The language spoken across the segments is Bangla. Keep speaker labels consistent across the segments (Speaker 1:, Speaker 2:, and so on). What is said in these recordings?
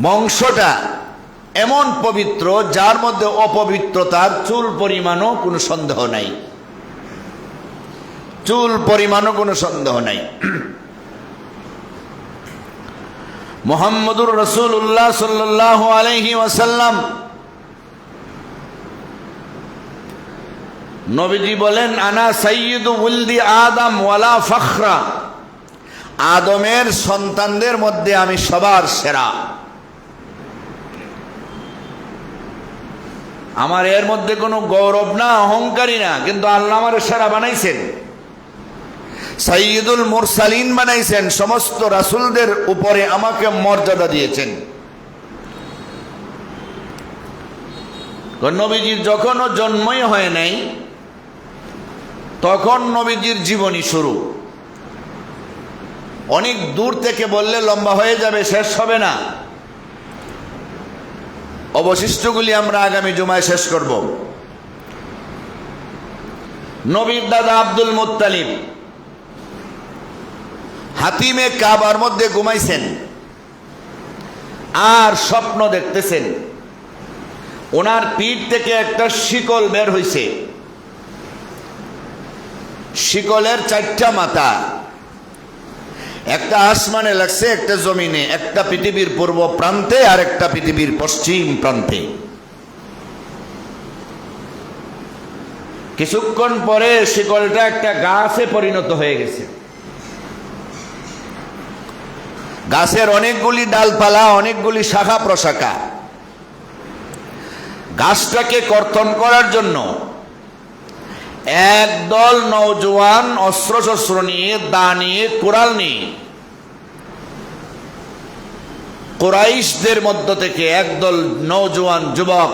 Speaker 1: বংশটা এমন পবিত্র যার মধ্যে অপবিত্রতার চুল পরিমাণও কোনো সন্দেহ নাই, চুল পরিমাণও কোনো সন্দেহ নাই। মুহাম্মদুর রাসূলুল্লাহ সাল্লাল্লাহু আলাইহি ওয়াসাল্লাম নবীজি বলেন, আনা সাইয়্যিদু ওয়ালদি আদম ওয়ালা ফখরা, আদমের সন্তানদের মধ্যে আমি সবার সেরা। আমার এর মধ্যে কোনো গৌরব না, অহংকারী না, কিন্তু আল্লাহ আমার সেরা বানাইছেন, সাইয়্যিদুল মুরসালিন বানাইছেন, সমস্ত রাসূলদের উপরে আমাকে মর্যাদা দিয়েছেন। নবীজির যখনও জন্মই হয় নাই তখন নবীজির জীবনী শুরু। অনেক দূর থেকে বললে লম্বা হয়ে যাবে, শেষ হবে না। অবশিষ্টগুলি আমরা আগামী জুমায় শেষ করব। নবীর দাদা আব্দুল মুত্তালিব হাতিমে কাবার মধ্যে ঘুমাইছেন আর স্বপ্ন দেখতেছেন। ওনার পিঠ থেকে একটা শিকল বের হইছে, শিকলের চারটা মাথা, একটা আসমানে লাগছে, একটা জমিনে, একটা পৃথিবীর পূর্ব প্রান্তে আর একটা পৃথিবীর পশ্চিম প্রান্তে। কিছুক্ষণ পরে শিকলটা একটা গাছে পরিণত হয়ে গেছে। গাছের অনেকগুলি ডালপালা, অনেকগুলি শাখা প্রশাখা। গাছটাকে কর্তন করার জন্য একদল নওজোয়ান অস্ত্রশস্ত্র নিয়ে, দা নিয়ে, কোরাল নিয়ে কুরাইশদের মধ্য থেকে একদল নওজোয়ান যুবক,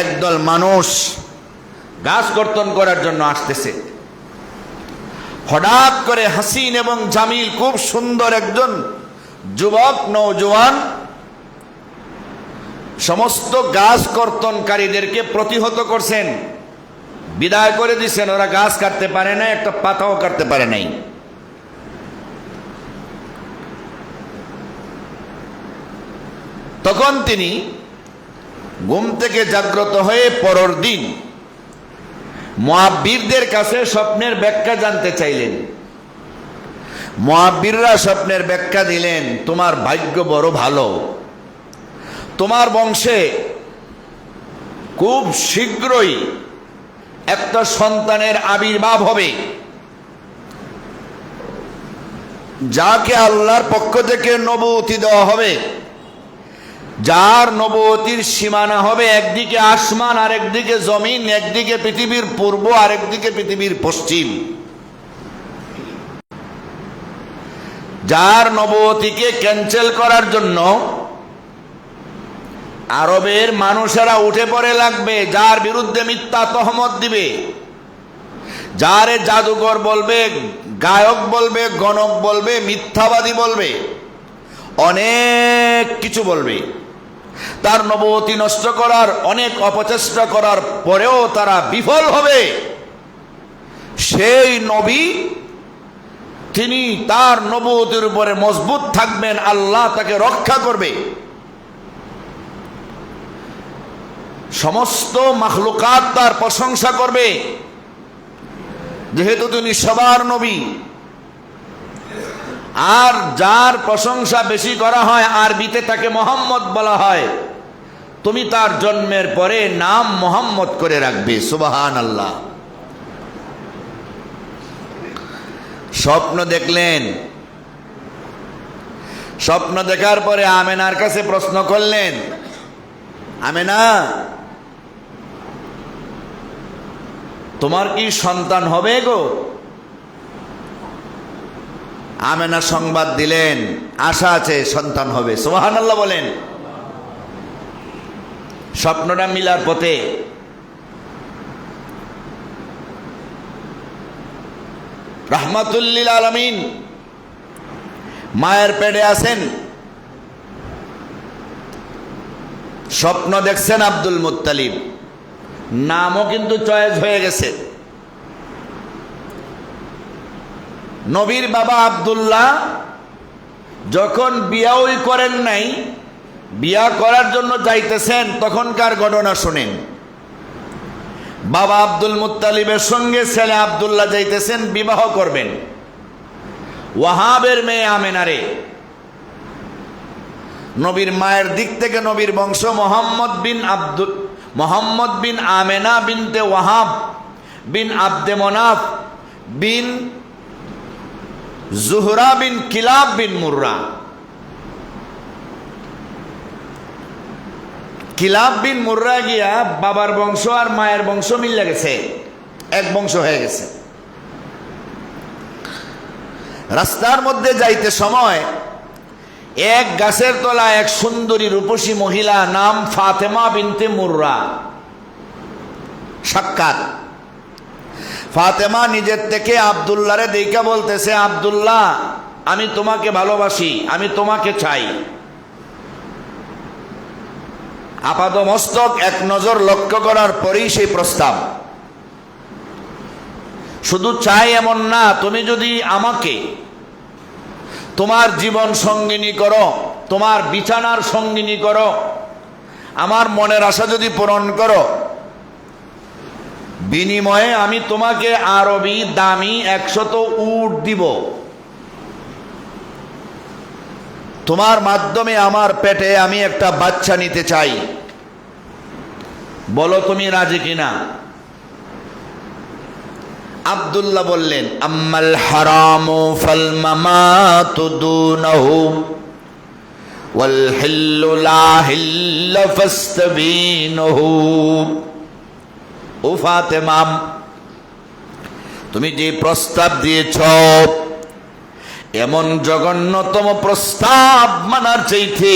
Speaker 1: একদল মানুষ গাছ কর্তন করার জন্য আসতেছে। হঠাৎ করে হাসিন এবং জামিল, খুব সুন্দর একজন যুবক নওজোয়ান, সমস্ত গাছ কর্তনকারীদেরকে প্রতিহত করছেন, বিদায় করে দিচ্ছেন। ওরা গাছ কাটতে পারে না, একটা পাতাও কাটতে পারে নাই। তখন তিনি ঘুম থেকে জাগ্রত হয়ে পরের দিন মুআব্বিরদের কাছে স্বপ্নের ব্যাখ্যা জানতে চাইলেন। মুআব্বিররা স্বপ্নের ব্যাখ্যা দিলেন, তোমার ভাগ্য বড় ভালো, তোমার বংশে খুব শীঘ্রই একটা সন্তানের আবির্ভাব হবে, যাকে আল্লাহর পক্ষ থেকে নবুয়তি দেওয়া হবে, যার নবুয়তির সীমানা হবে একদিকে আসমান আর একদিকে জমিন, একদিকে পৃথিবীর পূর্ব আর একদিকে পৃথিবীর পশ্চিম। যার নবুয়তিকে ক্যান্সেল করার জন্য আরবের মানুষেরা উঠে পড়ে লাগবে, যার বিরুদ্ধে মিথ্যা তহমত দিবে, যারে জাদুকর বলবে, গায়ক বলবে, গণক বলবে, মিথ্যাবাদী বলবে, অনেক কিছু বলবে। তার নবুয়তি নষ্ট করার অনেক অপচেষ্টা করার পরেও তারা বিফল হবে। সেই নবী, তিনি তার নবুয়তির উপরে মজবুত থাকবেন, আল্লাহ তাকে রক্ষা করবে। সমস্ত মাখলুকাত তার প্রশংসা করবে, যেহেতু তিনি সবার নবী। আর যার প্রশংসা বেশি করা হয়, আরবিতে তাকে মোহাম্মদ বলা হয়, তুমি তার জন্মের পরে নাম মোহাম্মদ করে রাখবে। সুবহানাল্লাহ। স্বপ্ন দেখলেন, স্বপ্ন দেখার পরে আমেনার কাছে প্রশ্ন করলেন, আমেনা, তোমার কি সন্তান হবে গো? আমেনা সংবাদ দিলেন, আশা আছে, সন্তান হবে। সুবহানাল্লাহ বলেন। স্বপ্নটা মিলার পথে রাহমাতুল লিল আলামিন মায়ের পেটে আছেন, স্বপ্ন দেখছেন আব্দুল মুত্তালিব, নামও কিন্তু চয়েস হয়ে গেছে। নবীর বাবা আব্দুল্লাহ যখন বিয়াওই করেন নাই, বিয়া করার জন্য যাইতেছেন, তখনকার ঘটনা শুনেন। বাবা আব্দুল মুত্তালিবের সঙ্গে ছেলে আব্দুল্লাহ যাইতেছেন, বিবাহ করবেন ওয়াহাবের মেয়ে আমেনারে। নবীর মায়ের দিক থেকে নবীর বংশ মোহাম্মদ বিন আমেনা বিনতে ওয়াহাব বিন আব্দে মনাফ বিন জুহরা বিন কিলাব বিন মুররা। কিলাব বিন মুররা গিয়া বাবার বংশ আর মায়ের বংশ মিলে গেছে, এক বংশ হয়ে গেছে। রাস্তার মধ্যে যাইতে সময় এক গাছের তলায় এক সুন্দরী রূপসী মহিলা নাম ফাতেমা বিনতে মুররা সাক্ষাৎ। ফাতেমা নিজের থেকে আব্দুল্লাহরে দেখা বলতেছে, আব্দুল্লাহ আমি তোমাকে ভালোবাসি, আমি তোমাকে চাই। আপাদমস্তক এক নজর লক্ষ্য করার পরেই সেই প্রস্তাব। শুধু চাই এমন না, তুমি যদি আমাকে তোমার জীবন সঙ্গিনী করো, তোমার বিছানার সঙ্গিনী করো, আমার মনের আশা যদি পূরণ করো, বিনিময়ে আমি তোমাকে আরবি দামি 100 উট দিব। তোমার মাধ্যমে আমার পেটে আমি একটা বাচ্চা নিতে চাই, বলো তুমি রাজি কিনা? আব্দুল্লাহ বললেন, আম্মাল হারামু ফাল মামাতু দুনাহু ওয়াল হিল্লু লা হিল্লা ফাস্তাবিনহু। ও ফাতেমা, তুমি যে প্রস্তাব দিয়েছ, এমন জঘন্যতম প্রস্তাব মানার চাইতে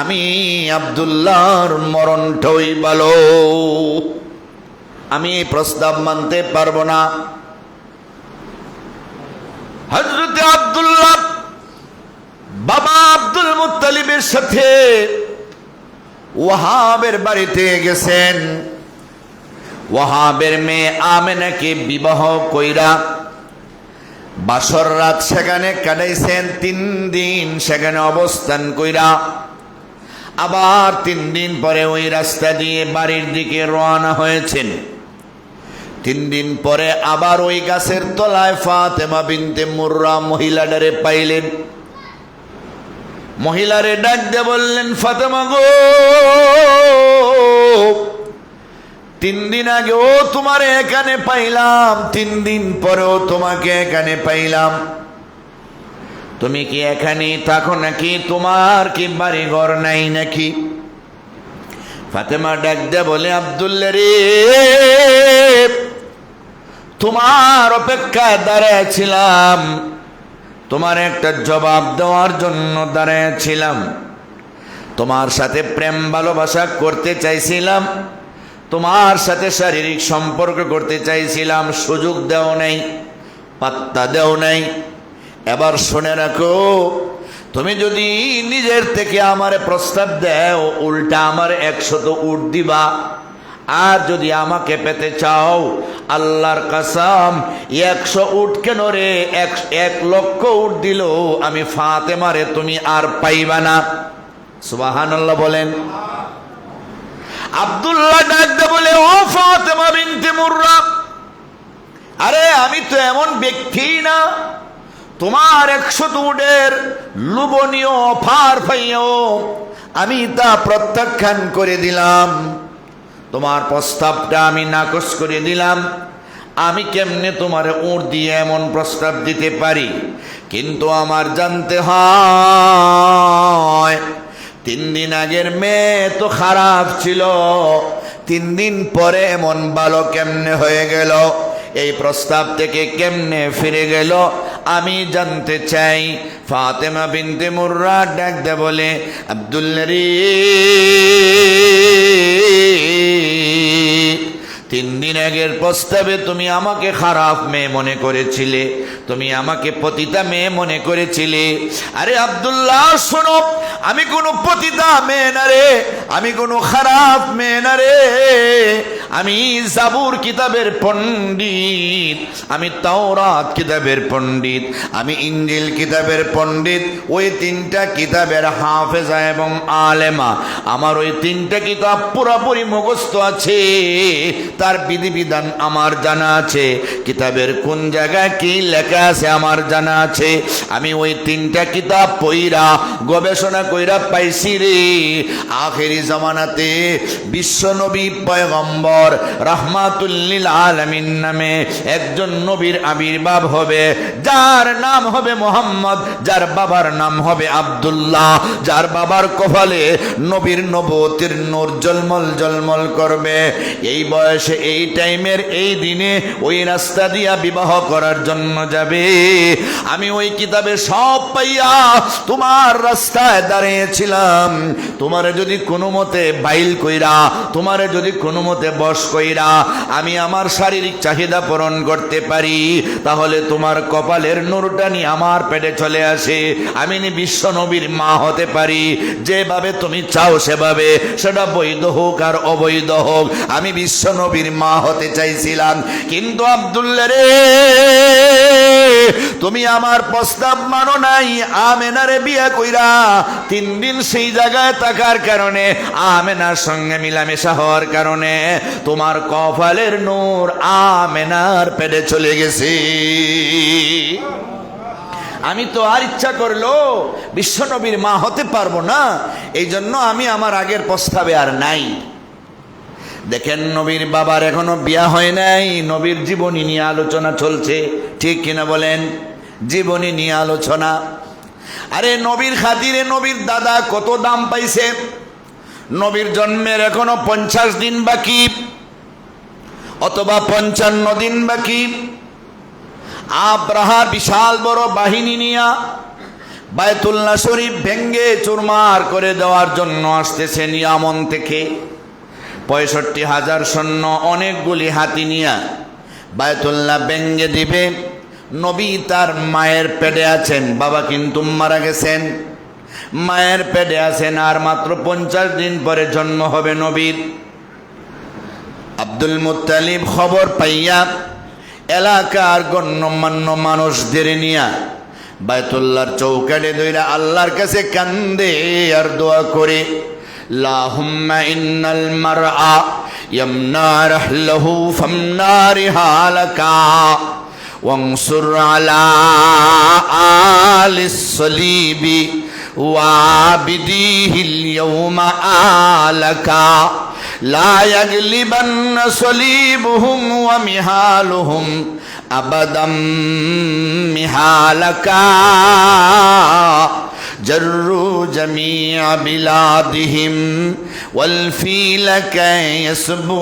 Speaker 1: আমি আব্দুল্লাহর মরণটাই ভালো। আমি এই প্রস্তাব মানতে পারবো না। হযরত আব্দুল্লাহ বাবা আব্দুল মুত্তালিবের সাথে ওয়াহাবের বাড়িতে গেছেন। ওয়াহাবের মেয়ে আমেনাকে বিবাহ কইরা বাসর রাত সেখানে কাটাইছেন। 3 দিন সেখানে অবস্থান কইরা আবার 3 দিন পরে ওই রাস্তা দিয়ে বাড়ির দিকে রওনা হয়েছেন। 3 দিন পরে আবার ওই গাছের তলায় ফাতেমা বিনতে মুররা মহিলাটারে পাইলেন। মহিলারে ডাক দিয়ে বললেন, ফাতেমা গো, 3 দিন আগেও তোমারে এখানে পাইলাম, 3 দিন পরেও তোমাকে এখানে পাইলাম, তুমি কি এখানেই থাকো নাকি? তোমার কি বাড়ি ঘর নাই নাকি? ফাতেমা ডাক দিয়ে বলে, আব্দুল্লাহ রে, তোমার অপেক্ষায় দাঁড়াইছিলাম, তোমার একটা জবাব দেওয়ার জন্য দাঁড়াইছিলাম, তোমার সাথে প্রেম ভালোবাসা করতে চাইছিলাম, তোমার সাথে শারীরিক সম্পর্ক করতে চাইছিলাম, সুযোগ দেও নাই, পাত্তা দেও নাই। এবার শুনে রাখো, তুমি যদি নিজের থেকে আমারে প্রস্তাব দেও, উল্টা আমার 100 উট দিবা। আর যদি আমাকে পেতে চাও, আল্লাহর কসম, 100 উট কেন রে, 1 লক্ষ উট দিল আমি ফাতেমারে তুমি আর পাইবা না। সুবহানাল্লাহ বলেন। আব্দুল্লাহ ডাকতে বলে, ও ফাতেমা বিনতে মুররা, আরে আমি তো এমন ব্যক্তি না, তোমার 100 উটের লোভনীয় অফার পাইও আমি তা প্রত্যাখ্যান করে দিলাম, তোমার প্রস্তাবটা আমি নাকচ করে দিলাম। আমি কেমনে তোমার উট দিয়ে এমন প্রস্তাব দিতে পারি? কিন্তু আমার জানতে হয়, 3 দিন আগের মেয়ে তো খারাপ ছিল, 3 দিন পরে এমন ভালো কেমনে হয়ে গেল? এই প্রস্তাব থেকে কেমনে ফিরে গেল আমি জানতে চাই। ফাতেমা বিনতে মুররা ডাক দে বলে, আব্দুল্লাহ রে, 3 দিন আগের প্রস্তাবে তুমি আমাকে খারাপ মেয়ে মনে করেছিলে, তুমি আমাকে পতিতা মেয়ে মনে করেছিলে। আরে আব্দুল্লাহ শোনো, আমি কোনো পতিতা মেয়ে না রে, আমি কোনো খারাপ মেয়ে না রে, আমি জাবুর কিতাবের পণ্ডিত, আমি তাওরাত কিতাবের পণ্ডিত, আমি ইনজিল কিতাবের পণ্ডিত। ওই তিনটা কিতাবের হাফেজা এবং আলেমা। আমার ওই তিনটা কিতাব পুরোপুরি মুখস্থ আছে, তার বিধিবিধান আমার জানা আছে, কিতাবের কোন জায়গায় কি লেখা আছে আমার জানা আছে। আমি ওই তিনটা কিতাব পইরা গবেষণা কইরা পাইছি রে, আখেরি জামানাতে বিশ্ব নবী পয়গম্বর রাহমাতুল লিল আলামিন নামে একজন নবীর আবির্ভাব হবে, যার নাম হবে মুহাম্মদ, যার বাবার নাম হবে আব্দুল্লাহ, যার বাবার কপালে নবীর নবুয়তের নূর জলমল জলমল করবে। এই বয়সে, এই টাইমের, এই দিনে ওই রাস্তা দিয়া বিবাহ করার জন্য যাবে। আমি ওই কিতাবে সব পাইয়া তোমার রাস্তায় দাঁড়িয়েছিলাম। তোমারে যদি কোনো মতে বাইল কইরা, তোমারে যদি কোনো মতে বশ কইরা আমি আমার শারীরিক চাহিদা পূরণ করতে পারি, তাহলে তোমার কপালের নূরটা নিয়ে আমার পেটে চলে আসে, আমি বিশ্ব নবীর মা হতে পারি। যেভাবে তুমি চাও সেভাবে, সেটা বৈধ হোক আর অবৈধ হোক, আমি বিশ্ব নবীর মা হতে চাইছিলাম। কিন্তু আব্দুল্লাহ রে, তুমি আমার প্রস্তাব মানো নাই। আমেনারে বিয়ে কইরা 3 দিন সেই জায়গায় থাকার কারণে, আমেনার সঙ্গে মিলামেশা হওয়ার কারণে তোমার কপালের নূর আমেনার পেটে চলে গেছে। আমি তো আর ইচ্ছা করলো বিশ্বনবীর মা হতে পারবো না, এই জন্য আমি আমার আগের প্রস্তাবে আর নাই। দেখেন, নবীর বাবার এখনো বিয়া হয় নাই, নবীর জীবনী নিয়ে আলোচনা চলছে, ঠিক কিনা বলেন? জীবনী নিয়ে আলোচনা। আরে নবীর খাতিরে নবীর দাদা কত দাম পাইছে। নবীর জন্মের এখনো 50 দিন বাকি, অথবা 55 দিন বাকি। আব্রাহা বিশাল বড় বাহিনী নিয়া বায়তুল্লাহ শরীফ ভেঙ্গে চুরমার করে দেওয়ার জন্য আসতেছে ইয়ামন থেকে। 65,000 সৈন্য, অনেকগুলি হাতি নিয়া বায়তুল্লাহ ভেঙ্গে দিবে। নবী তার মায়ের পেটে আছেন, বাবা কিন্তু মারা গেছেন, মায়ের পেটে আছেন, আর মাত্র 50 দিন পরে জন্ম হবে নবীর। আব্দুল মুত্তালিব খবর পাইয়া এলাকার গণ্যমান্য মানুষদের নিয়া বায়তুল্লাহর চৌকাঠে দইরা আল্লাহর কাছে কান্দে আর দোয়া করে, লাহুম্মা ইন্নাল মারআ ইয়ামনা রাহলাহু ফামনা রিহালাকা ওয়ানসুর আলা আলিস সলিবি ওয়াবিদিহিল ইয়াউমা আলাকা লা ইয়াগলিবান্না সলিবুহুম ওয়া মিহালুহুম আবাদাম মিহালাকা জররু জামিআ বিলাদিহিম ওয়াল ফিলাকা ইয়াসবু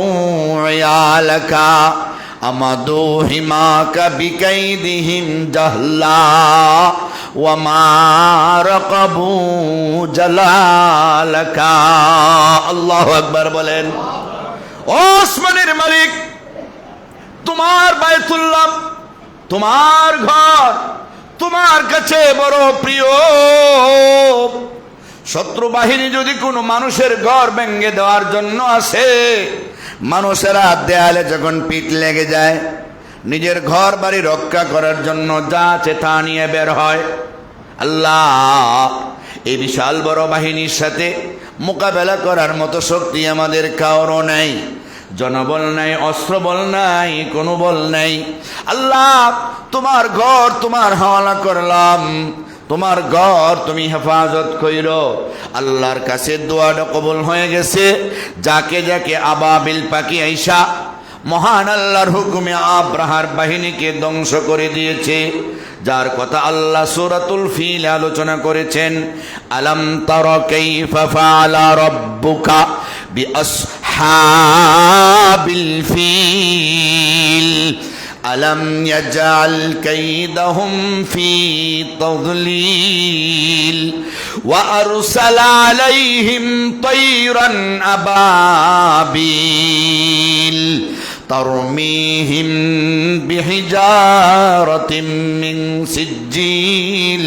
Speaker 1: ইয়ালাকা আমাদু হিমাকা বিকাইদিহিম জাহলা ওয়া মা রাকাবু জালালাকা। আল্লাহু আকবার বলেন। ওসমানের মালিক, তোমার বায়তুল্লাহ, তোমার ঘর তোমার কাছে বড় প্রিয়। শত্রু বাহিনী যদি কোনো মানুষের ঘর ভেঙে দেওয়ার জন্য আসে, মানুষেরা দেয়ালে যখন পিঠ লেগে যায়, নিজের ঘর বাড়ি রক্ষা করার জন্য যা আছে তা নিয়ে বের হয়। আল্লাহ, এই বিশাল বড় বাহিনীর সাথে মোকাবেলা করার মতো শক্তি আমাদের কারও নাই, জনবল নাই, অস্ত্রবল নাই, কোনো বল নাই। আল্লাহ, তোমার ঘর তোমার হাওয়ালা করলাম, তোমার ঘর তুমি হেফাজত কইরো। আল্লাহর কাছে দোয়াটা কবুল হয়ে গেছে। যাকে যাকে আবাবিল পাখি আইসা মহান আল্লাহর হুকুমে আব্রাহার বাহিনীকে ধ্বংস করে দিয়েছে, যার কথা আল্লাহ সূরাতুল ফিল আলোচনা করেছেন। আলাম তারা কাইফা ফাআলা রাব্বুকা বিআসহাবিল ফিল আলাম ইয়াজআল কাইদাহুম ফি তাদলিল ওয়া আরসালা আলাইহিম তায়রান আবাবিল ترميهم بحجارة من سجيل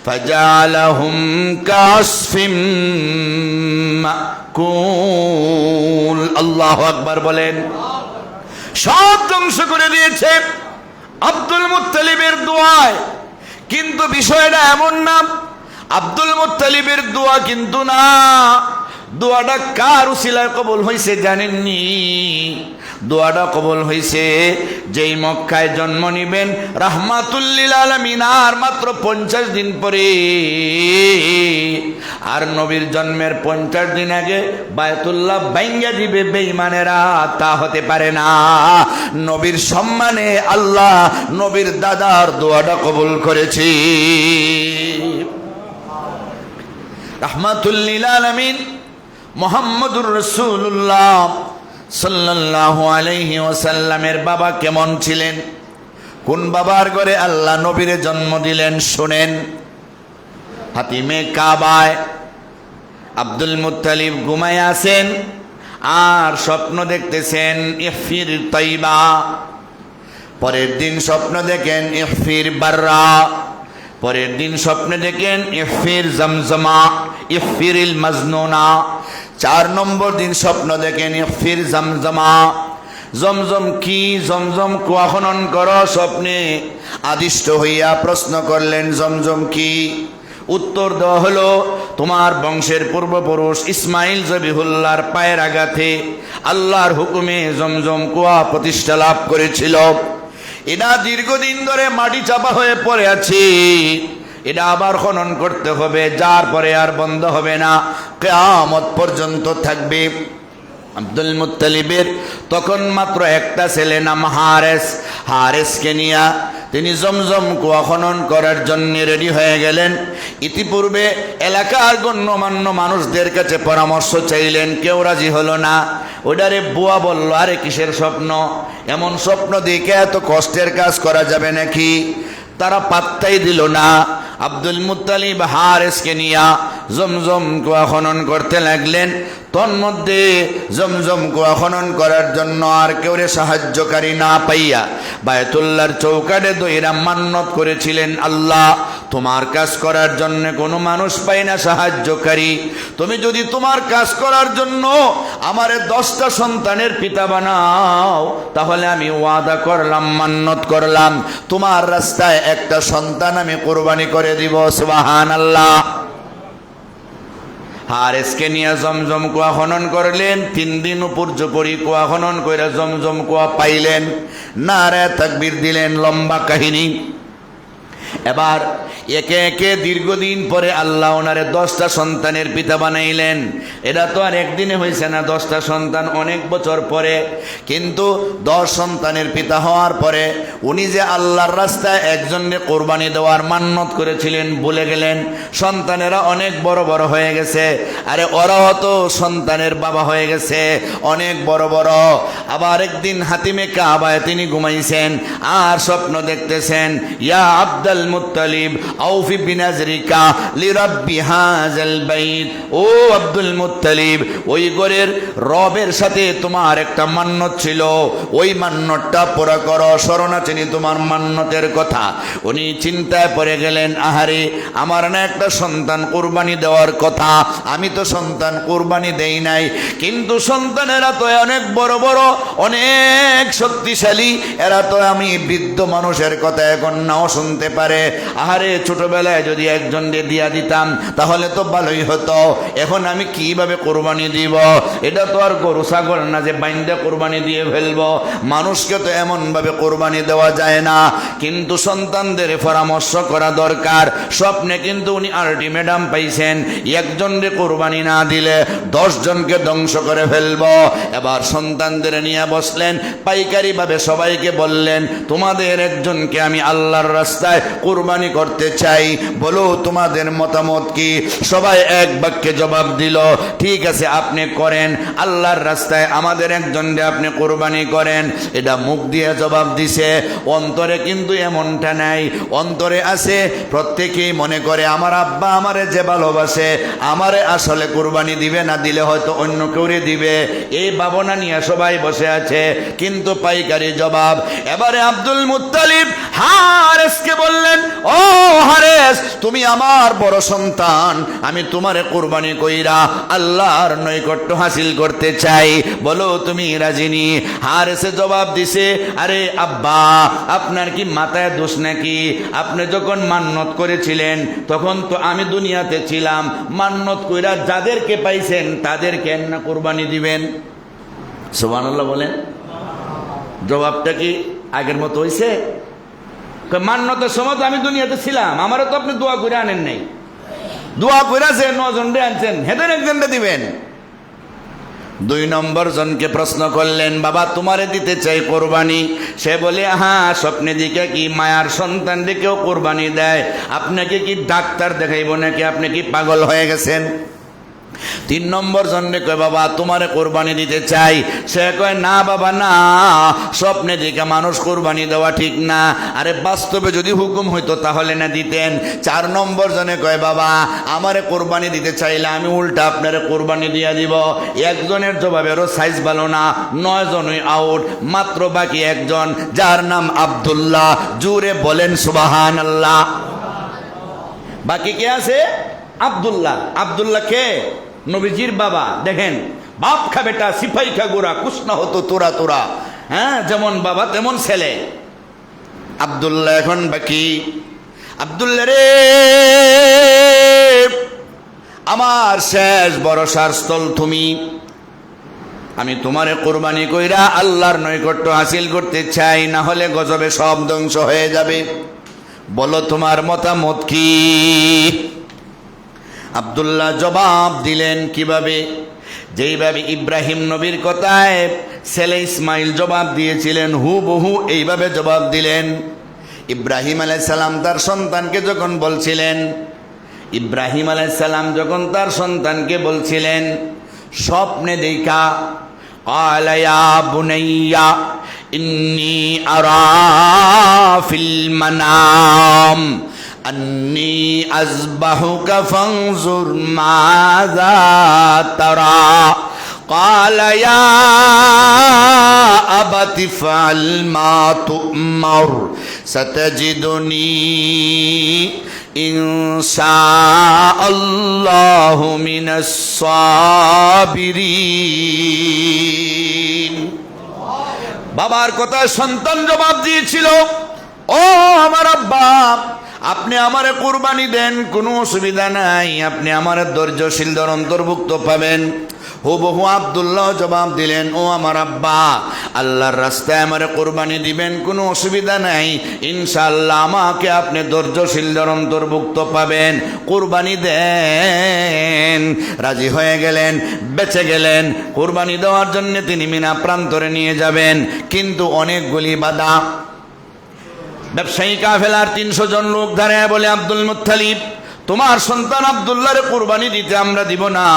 Speaker 1: ফাজালাহুম কাসফিম মাকুল। আল্লাহু আকবার বলেন। সব ধ্বংস করে দিয়েছে আব্দুল মুত্তালিবের দোয়ায়। কিন্তু বিষয়টা এমন না, আব্দুল মুত্তালিবের দোয়া কিন্তু না, দোয়াটা কার উসিলায় কবুল হয়েছে জানেননি? দোয়াটা কবুল হয়েছে যেই মক্কায় জন্ম নিবেন রাহমাতুল লিল আলামিন আর মাত্র 50 দিন পরে। আর নবীর জন্মের 50 দিন আগে বায়তুল্লাহ ভাঙ্গা দিবে বেঈমানেরা, তা হতে পারে না। নবীর সম্মানে আল্লাহ নবীর দাদার দোয়াটা কবুল করেছি। রাহমাতুল লিল আলামিন মুহাম্মদুর রাসূলুল্লাহ সাল্লাল্লাহু আলাইহি ওয়াসাল্লামের বাবা কেমন ছিলেন? কোন বাবার ঘরে আল্লাহ নবীরে জন্ম দিলেন শুনেন। হাতিমে কাবায় আব্দুল মুত্তালিব ঘুমায় আছেন আর স্বপ্ন দেখতেছেন ইহফির তাইবা। পরের দিন স্বপ্ন দেখেন ইহফির বাররা। পরের দিন স্বপ্নে দেখেন ইহফির জমজমা ইহফিরিল মাজনুনা। 4 নম্বর দিন স্বপ্ন দেখেন ইহফির জমজমা। জমজম কি? জমজম কুয়া খনন করো। স্বপ্নে আদিষ্ট হইয়া প্রশ্ন করলেন জমজম কি? উত্তর দেওয়া হলো তোমার বংশের পূর্বপুরুষ ইসমাইল জবিহুল্লাহর পায়ের আঘাতে আল্লাহর হুকুমে জমজম কুয়া প্রতিষ্ঠা লাভ করেছিল। এটা দীর্ঘদিন ধরে মাটি চাপা হয়ে পড়ে আছে, এটা আবার খনন করতে হবে, যার পরে আর বন্ধ হবে না, কিয়ামত পর্যন্ত থাকবে। আব্দুল মুত্তালিবের তখন মাত্র একটা ছেলে, নাম হারেস। হারেসকে নিয়ে তিনি জমজম কুয়া খনন করার জন্য রেডি হয়ে গেলেন। ইতিপূর্বে এলাকার গণ্যমান্য মানুষদের কাছে পরামর্শ চাইলেন, কেউ রাজি হলো না। ওটারে বুয়া বলল, আরে কিসের স্বপ্ন? এমন স্বপ্ন দেখে এত কষ্টের কাজ করা যাবে নাকি? তারা পাত্তাই দিল না। আব্দুল মুত্তালিব হারেসকে নিয়ে জমজম কুয়া খনন করতে লাগলেন। তন্মধ্যে জমজম কুয়া খনন করার জন্য আর কেউ সাহায্যকারী না পাইয়া বায়তুল্লাহর চৌকাঠে দইরা মান্নত করেছিলেন, আল্লাহ তোমার কাজ করার জন্য কোনো মানুষ পাই না সাহায্যকারী, তুমি যদি তোমার কাজ করার জন্য আমারে 10টা সন্তানের পিতা বানাও, তাহলে আমি ওয়াদা করলাম, মান্নত করলাম, তোমার রাস্তায় একটা সন্তান আমি কোরবানি করে দিব। সুবহানাল্লাহ। হারেসকে নিয়ে জমজম কুয়া খনন করলেন। 3 দিন উপর্যুপরি কুয়া খনন করে জমজম কুয়া পাইলেন। নারে তাকবীর দিলেন। লম্বা কাহিনী। এবার একে একে দীর্ঘদিন পরে আল্লাহ ওনারে 10টা সন্তানের পিতা বানাইলেন। এটা তো আর একদিনে হয়েছে না, 10টা সন্তান অনেক বছর পরে। কিন্তু 10 সন্তানের পিতা হওয়ার পরে উনি যে আল্লাহর রাস্তায় একজনকে কোরবানি দেওয়ার মান্নত করেছিলেন ভুলে গেলেন। সন্তানেরা অনেক বড় বড় হয়ে গেছে। আরে ওরাও তো সন্তানের বাবা হয়ে গেছে, অনেক বড় বড়। আবার একদিন হাতিমে কাবায় তিনি ঘুমাইছেন আর স্বপ্ন দেখতেছেন, ইয়া আব্দুল মুত্তালিব আউফি বিনাজরিকা লিরাব্বি হাযাল বাইত। ও আব্দুল মুত্তালিব, ওই ঘরের রবের সাথে তোমার একটা মান্নত ছিল, ওই মান্নতটা পুরা করো, স্মরণ আছে নি তোমার মান্নতের কথা? উনি চিন্তায় পড়ে গেলেন, আহারে আমার না একটা সন্তান কোরবানি দেওয়ার কথা, আমি তো সন্তান কোরবানি দেই নাই। কিন্তু সন্তানেরা তো অনেক বড় বড়, অনেক শক্তিশালী, এরা তো আমি বৃদ্ধ মানুষের কথা এখন নাও শুনতে পারে। আহারে ছোটবেলায় যদি একজনকে দিয়া দিতাম তাহলে তো ভালোই হতো। এখন আমি কিভাবে কোরবানি দিব? এটা তো আর গরু ছাগল না যে বাইন্দা কোরবানি দিয়ে ফেলবো। মানুষকে তো এমন ভাবে কোরবানি দেওয়া যায় না। কিন্তু সন্তানদের পরামর্শ করা দরকার। স্বপ্নে কিন্তু উনি আলটিমেটাম পাইছেন, একজনকে কোরবানি না দিলে 10 জনকে ধ্বংস করে ফেলবো। এবার সন্তানদের নিয়ে বসলেন, পাইকারি ভাবে সবাইকে বললেন, তোমাদের একজনকে আমি আল্লাহর রাস্তায় কোরবানি করতে চাই, বলো তোমাদের মতামত কি? সবাই এক বাক্যে জবাব দিল, ঠিক আছে আপনি করেন, আল্লাহর রাস্তায় আমাদের একজনকে আপনি কোরবানি করেন। এটা মুখ দিয়ে জবাব দিছে, অন্তরে কিন্তু এমনটা নাই। অন্তরে আছে প্রত্যেকেই মনে করে আমার আব্বা আমারে যে ভালোবাসে, আমারে আসলে কোরবানি দিবে না, দিলে হয়তো অন্য কেউরে দিবে, এই ভাবনা নিয়ে সবাই বসে আছে। কিন্তু পাইকারি জবাব। এবারে আব্দুল মুত্তালিব হারেসকে বললেন, বললেন, ও হারেস, তুমি আমার বড় সন্তান, আমি তোমারে কুরবানি কইরা আল্লাহর নৈকট্য হাসিল করতে চাই, বলো তুমি রাজিনি? হারেসে জবাব দিছে, আরে আব্বা, আপনার কি মাথায় দোষ নাকি? আপনি যখন মান্নত করেছিলেন তখন তো আমি দুনিয়াতে ছিলাম, মান্নত কইরা যাদেরকে পাইছেন তাদেরকে না কুরবানি দিবেন। সুবহানাল্লাহ বলেন। জবাবটা কি আগের মতো হইছে? মান্যতের সময় তো আমি দুনিয়াতে ছিলাম, আমারও তো আপনি দোয়া করে আনেন নাই। দোয়া করে যে 9 জনকে আনছেন, হেদের একজনকে দিবেন। 2 নম্বর জনকে প্রশ্ন করলেন, বাবা তোমারে দিতে চাই কোরবানি। সে বলে, হ্যাঁ, স্বপ্নে দিকে কি মায়ার সন্তান দিকেও কোরবানি দেয়? আপনাকে কি ডাক্তার দেখাইব নাকি? আপনি কি পাগল হয়ে গেছেন? 3 নম্বর জনে কয়, বাবা তোমারে কোরবানি দিতে চাই। সে কয়, না বাবা না, স্বপ্নে দিকে মানুষ কোরবানি দেওয়া ঠিক না, আরে বাস্তবে যদি হুকুম হইতো তাহলে না দিতেন। 4 নম্বর জনে কয়, বাবা আমারে কোরবানি দিতে চাইলে আমি উল্টা আপনারে কোরবানি দিয়া দিব। একজনের জবাবেরও সাইজ ভালো না, 9 জনই আউট, মাত্র বাকি একজন, যার নাম আব্দুল্লাহ। জোরে বলেন সুবহানাল্লাহ। বাকি কে আছে? আব্দুল্লাহ। আব্দুল্লাহ কে? নবীজির বাবা। দেখেন, বাপ খা বেটা সিপাই খা গোরা, কুছ না হতো তোরা তোরা। হ্যাঁ, যেমন বাবা তেমন ছেলে। আব্দুল্লাহ এখন বাকি। আব্দুল্লাহ রে, আমার শেষ ভরসার স্থল তুমি, আমি তোমারে কোরবানি কইরা আল্লাহর নৈকট্য হাসিল করতে চাই, না হলে গজবে সব ধ্বংস হয়ে যাবে। বলো তোমার মতামত কি? আব্দুল্লাহ জবাব দিলেন কিভাবে? যেইভাবে ইব্রাহিম নবীর কথায় ছেলে ইসমাইল জবাব দিয়েছিলেন, হুবহু এইভাবে জবাব দিলেন। ইব্রাহিম আলাইহিস সালাম তার সন্তানকে যখন বলছিলেন, ইব্রাহিম আলাইহিস সালাম যখন তার সন্তানকে বলছিলেন স্বপ্নে দেখা, ক্বালা ইয়া বুনাইয়া ইন্নী আরা ফিল মানাম আন্নী আযবাহুকা ফানজুর মাযা তারা। ক্বালা ইয়া আবাতি ফাআল মা তু'মার সাতাজিদুনি ইনশাআল্লাহু মিনাস সাবিরিন। বাবার কথা সন্তান জবাব দিয়েছিল, ও আমার আব্বা, আপনি আমারে কুরবানি দেন, কোনো অসুবিধা নাই, আপনি আমার ধৈর্যশীলদের অন্তর্ভুক্ত পাবেন। হুবহু আব্দুল্লাহ জবাব দিলেন, ও আমার আব্বা, আল্লাহর রাস্তায় আমারে কোরবানি দিবেন, কোনো অসুবিধা নাই, ইনশাআল্লাহ আমাকে আপনি ধৈর্যশীলদের অন্তর্ভুক্ত পাবেন, কোরবানি দেন। রাজি হয়ে গেলেন, বেঁচে গেলেন। কোরবানি দেওয়ার জন্য তিনি মিনা প্রান্তরে নিয়ে যাবেন, কিন্তু অনেকগুলি বাধা। ব্যবসায়ী কাফেলার 300 জন লোক দাঁড়ায় বলে, আব্দুল মুত্তালিব, তোমার সন্তান আব্দুল্লাহর কুরবানি দিতে আমরা দিব না,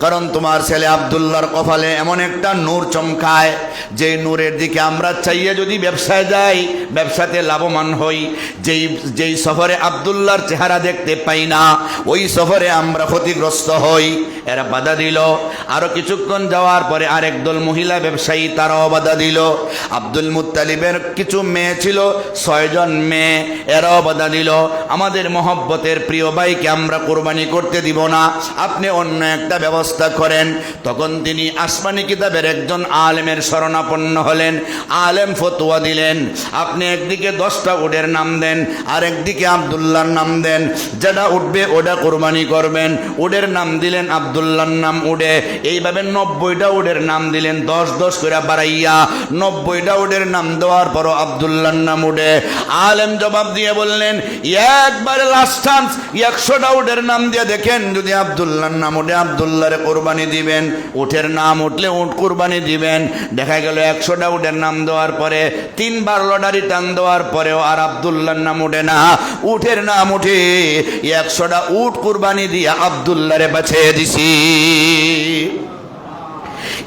Speaker 1: কারণ তোমার ছেলে আব্দুল্লাহর কপালে এমন একটা নূর চমকায়, যে নূরের দিকে আমরা চাইয়ে যদি ব্যবসায় যাই, ব্যবসাতে লাভবান হই, যেই সফরে আব্দুল্লাহর চেহারা দেখতে পাই না, ওই সফরে আমরা ক্ষতিগ্রস্ত হই। এরা বাধা দিল। আরো কিছুক্ষণ যাওয়ার পরে আরেক দল মহিলা ব্যবসায়ী, তারাও বাধা দিল। আব্দুল মুত্তালিবের কিছু মেয়ে ছিল, 6 জন মেয়ে, এরাও বাধা দিল, আমাদের মহব্বতের প্রিয় ভাইকে আমরা কোরবানি করতে দিব না, আপনি অন্য একটা ব্যবস্থা করেন। তখন তিনি আসমানি কিতাবের একজন আলেমের শরণাপন্ন হলেন। আলেম ফতোয়া দিলেন, আপনি একদিকে 10টা উটের নাম দেন, আর একদিকে আব্দুল্লাহর নাম দেন, যেটা উঠবে ওটা কোরবানি করবেন। উটের নাম দিলেন আব্দুল্লাহর নাম উঠে, এইভাবে 90টা উটের নাম দিলেন, 10-10 করে বাড়াইয়া 90টা উটের নাম দেওয়ার পরও আব্দুল্লাহর নাম উঠে। আলেম জবাব দিয়ে বললেন, একবারে লাস্ট চান্স, 100টা উটের নাম দিয়ে দেখেন, যদি আব্দুল্লাহর নাম উঠে আব্দুল্লাহরে কোরবানি দিবেন, উটের নাম উঠলে উট কোরবানি দিবেন। দেখা গেল 100টা উটের নাম দেওয়ার পরে 3 বার লটারি টান দেওয়ার পরেও আর আব্দুল্লাহর নাম উঠে না, উটের নাম উঠে 100টা উট কোরবানি দিয়ে আব্দুল্লাহরে বাঁচিয়ে দিছি।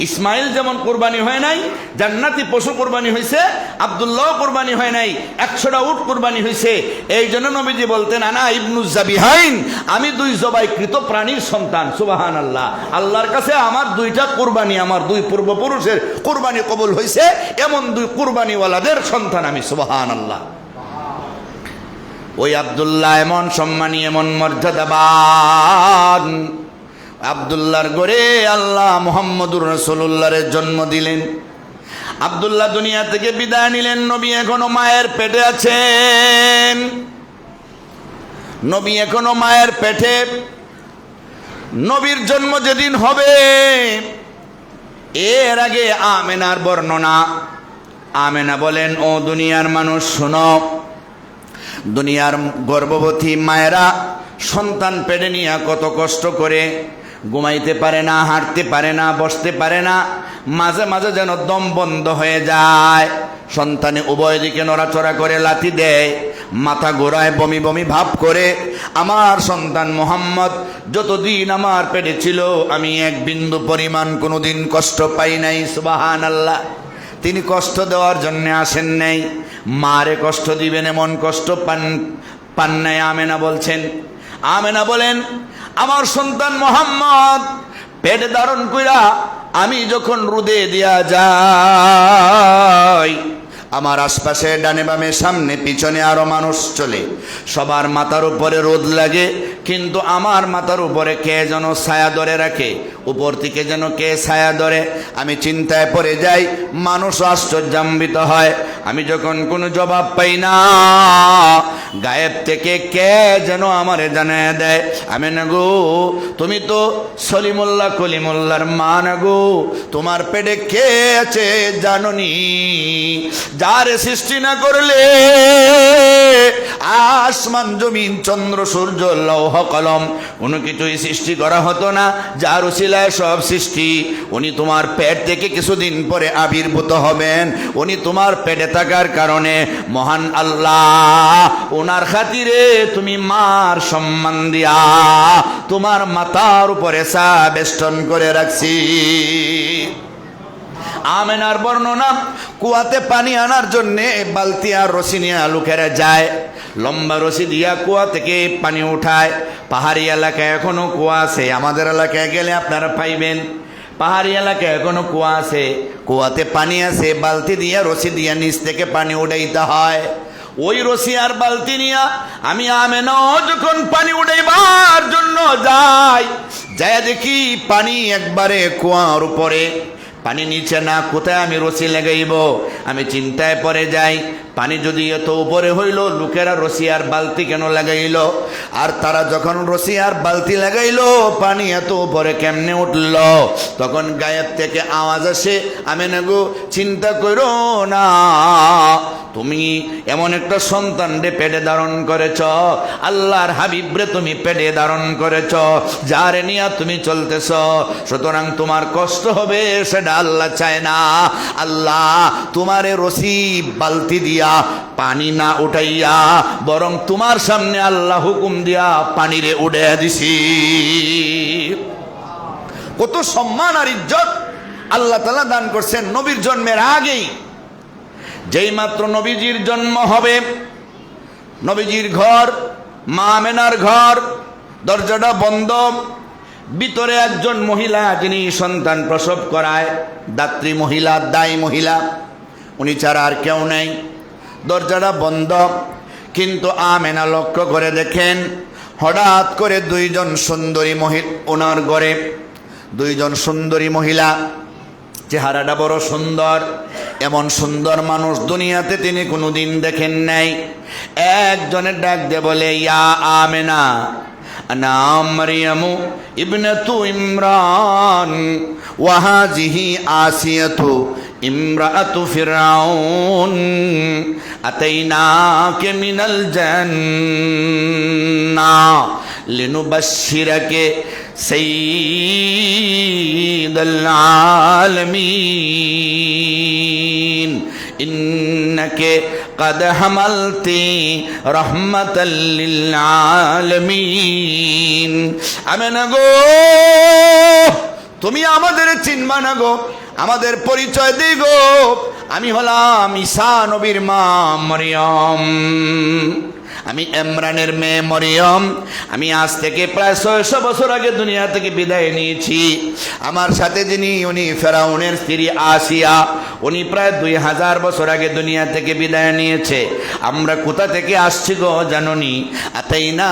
Speaker 1: ইসমাইল যেমন কোরবানি হয় নাই, জান্নাতি পশু কোরবানি হয়েছে, আব্দুল্লাহ কোরবানি হয় নাই, 100টা উট কোরবানি হয়েছে। এই জন্য নবীজি বলতেন, আনা ইবনুজ জাবিহাইন, আমি 2 জবাইকৃত প্রাণীর সন্তান। সুবহানাল্লাহ। আল্লাহর কাছে আমার 2টা কোরবানি, আমার 2 পূর্বপুরুষের কোরবানি কবুল হয়েছে, এমন 2 কোরবানিওয়ালাদের সন্তান আমি। সুবহানাল্লাহ। ওই আব্দুল্লাহ এমন সম্মানী, এমন মর্যাদাবান। আব্দুল্লাহর ঘরে আল্লাহ মুহাম্মদুর রাসূলুল্লাহর জন্ম দিলেন। আব্দুল্লাহ দুনিয়া থেকে বিদায় নিলেন। নবী এখনো মায়ের পেটে আছেন। নবী এখনো মায়ের পেটে। নবীর জন্ম যেদিন হবে, এর আগে আমেনার বর্ণনা। আমেনা বলেন, ও দুনিয়ার মানুষ শোনো, দুনিয়ার গর্ভবতী মায়েরা সন্তান পেটে নিয়ে কত কষ্ট করে, ঘুমাইতে পারে না, হাঁটতে পারে না, বসতে পারে না, মাঝে মাঝে যেন দম বন্ধ হয়ে যায়। সন্তানে উভয় দিকে নড়াচড়া করে, লাথি দেয়, মাথা ঘোরায়, বমি বমি ভাব করে। আমার সন্তান মোহাম্মদ যতদিন আমার পেটে ছিল, আমি এক বিন্দু পরিমাণ কোনোদিন কষ্ট পাই নাই। সুবহানাল্লাহ। তিনি কষ্ট দেওয়ার জন্য আসেন নাই, মারে কষ্ট দিবেন এমন কষ্ট পান নাই। আমেনা বলছেন, আমেনা বলেন, আমার সন্তান মোহাম্মদ পেটে ধারণ কইরা আমি যখন রোদে দিয়া যাই, আমার আশপাশে ডানে বামে সামনে পিছনে আরো মানুষ চলে, সবার মাথার উপরে রোদ লাগে, কিন্তু আমার মাথার উপরে কে যেন ছায়া ধরে রাখে, উপর থেকে যেন কে ছায়া ধরে। আমি চিন্তায় পড়ে যাই, মানুষ আশ্চর্যান্বিত হয়। আমি যখন কোনো জবাব পাই না, গায়েব থেকে কে যেন আমারে জানায় দেয়, আমি না গো, তুমি তো সলিমুল্লাহ কলিমুল্লাহর মা না গো, তোমার পেটে কে আছে জাননি? যারে সৃষ্টি না করলে আসমান জমিন চন্দ্র সূর্য লৌহ কলম কোনো কিছুই সৃষ্টি করা হতো না, যার উসিলায় সব সৃষ্টি, উনি তোমার পেট থেকে কিছুদিন পরে আবির্ভূত হবেন। উনি তোমার পেটে থাকার কারণে মহান আল্লাহ ওনার খাতিরে তুমি মার সম্মান দিয়া তোমার মাথার উপরে চা বেষ্টন করে রাখছি। আমেনার বর্ণনা, কুয়াতে পানি আনার জন্যে বালতি আর রশি নিয়ে লোকেরা যায়, লম্বা রশি দিয়া কুয়া থেকে পানি উঠায়। পাহাড়ি এলাকায় এখনো কুয়া আছে, আমাদের এলাকায় গেলে আপনারা পাইবেন। পাহাড়ি এলাকায় এখনো কুয়া আছে, কুয়াতে পানি আছে, বালতি দিয়া রশি দিয়া নিচ থেকে পানি উঠাইতে হয়। ওই রশি আর বালতি নিয়া আমি আমেনা যখন পানি উঠাইবার জন্য যাই, যায় দেখি পানি একবারে কুয়ার উপরে, পানি নিচে না, কোথায় আমি রশি লাগাইব? আমি চিন্তায় পড়ে যাই, পানি যদি এত উপরে হইল, লোকেরা রশি আর বালতি কেন লাগাইল? আর তারা যখন রশি আর বালতি লাগাইল, পানি এত উপরে কেমনে উঠল? তখন গায়েব থেকে আওয়াজ আসে, আমি না গো, চিন্তা করো না, তুমি এমন একটা সন্তান রে পেটে ধারণ করেছ, আল্লাহর হাবিব রে তুমি পেটে ধারণ করেছ, যারে নিয়া তুমি চলতেছ, সুতরাং তোমার কষ্ট হবে সেটা আল্লাহ চায় না। আল্লাহ তোমারে রশি বালতি দিয়া পানি না উঠাইয়া বরং তোমার সামনে আল্লাহ হুকুম দিয়া পানিরে উড়ে দিছি। কত সম্মান আর ইজ্জত আল্লাহ তাআলা দান করছেন নবীর জন্মের আগেই। যেই মাত্র নবীজির জন্ম হবে, নবীজির ঘর, মা আমেনার ঘর, দরজাটা বন্ধ। ভিতরে একজন মহিলা, যিনি সন্তান প্রসব করায়, দাত্রী মহিলা, দায়ী মহিলা, উনি ছাড়া আর কেউ নেই। দরজাটা বন্ধ, কিন্তু আমেনা লক্ষ্য করে দেখেন, হঠাৎ করে দুইজন সুন্দরী মহিলা ওনার ঘরে। দুইজন সুন্দরী মহিলা, চেহারাটা বড় সুন্দর, এমন সুন্দর মানুষ দুনিয়াতে তিনি কোনোদিন দেখেন নাই। একজনের ডাক দিয়ে বলে, ইয়া আমেনা, আনা মারইয়ামু ইবনাতু ইমরান ওয়া হাযিহি আসিয়াতু ইমরাআতু ফিরআউন আতাইনাকে মিনাল জান্নাহ লিনুবাশশিরাকে সাইয়্যিদাল আলামিন ইন্নাকে قد حملتي رحمة للعالمين। আমেনা গো, তুমি আমাদের চিনবা না গো, আমাদের পরিচয় দিই গো, আমি হলাম ঈসা নবীর মা মরিয়ম। আমি ইমরানের মেয়ে মরিয়ম, আমি আজ থেকে প্রায় 600 বছর আগে দুনিয়া থেকে বিদায় নিয়েছি। আমার সাথে যিনি, উনি ফেরাউনের স্ত্রী আসিয়া, উনি প্রায় 2000 বছর আগে দুনিয়া থেকে বিদায় নিয়েছে। আমরা কোথা থেকে আসছি গো জাননি? আতাইনা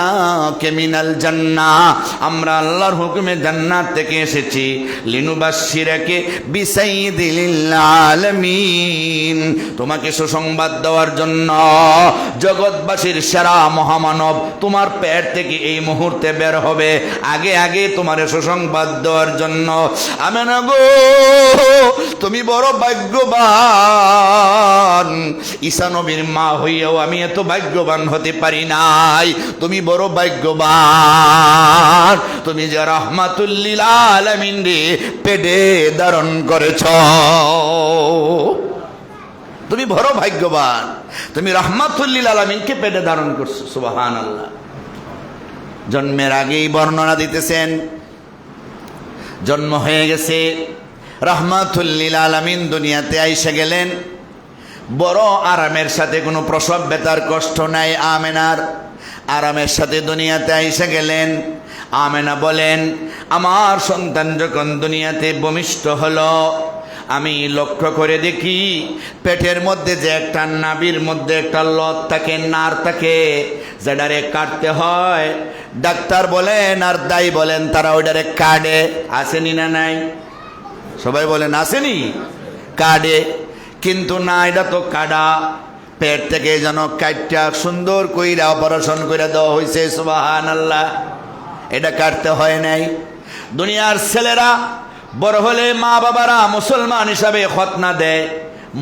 Speaker 1: কেমিনাল জান্নাহ, আমরা আল্লাহর হুকুমে জান্নাত থেকে এসেছি। লিনুবাশশিরাকে বিসাইয়্যিদিল আলামিন, তোমাকে সুসংবাদ দেওয়ার জন্য, জগৎবাসীর সেরা মহামানব তোমার পেট থেকে এই মুহূর্তে বের হবে, আগে আগে তোমার সুসংবাদ দেওয়ার জন্য। আমেনা গো, তুমি বড় ভাগ্যবান। ঈসা নবীর মা হইয়াও আমি এত ভাগ্যবান হতে পারি নাই। তুমি বড় ভাগ্যবান, তুমি যে রাহমাতুল লিল আলামিন রে পেটে ধারণ করেছ। তুমি বড় ভাগ্যবান, তুমি রাহমাতুল লিল আলামিনকে পেটে ধারণ করছো। সুবহানাল্লাহ। জন্মের আগেই বর্ণনা দিতেছেন, জন্ম হয়ে গেছে, রাহমাতুল লিল আলামিন দুনিয়াতে আইসা গেলেন। বড় আরামের সাথে, কোনো প্রসব ব্যথার কষ্ট নাই আমেনার, আরামের সাথে দুনিয়াতে আইসা গেলেন। আমেনা বলেন, আমার সন্তান যখন দুনিয়াতে ভূমিষ্ঠ হলো, আমি লক্ষ্য করে দেখি পেটের মধ্যে যে একটা নাভির মধ্যে একটা লত থাকে, নার থাকে, যেটারে কাটতে হয়। ডাক্তার বলেন আর দাই বলেন, তারা ওইটারে কাটে। আসেনি না নাই? সবাই বলেন আসেনি? কাটে। কিন্তু না, এটা তো কাটা, পেট থেকে যেন কাটটা সুন্দর কইরা অপারেশন করে দেওয়া হয়েছে। সুবহানাল্লাহ। এটা কাটতে হয় নাই। দুনিয়ার ছেলেরা বড় হলে মা বাবারা মুসলমান হিসাবে খতনা দেয়,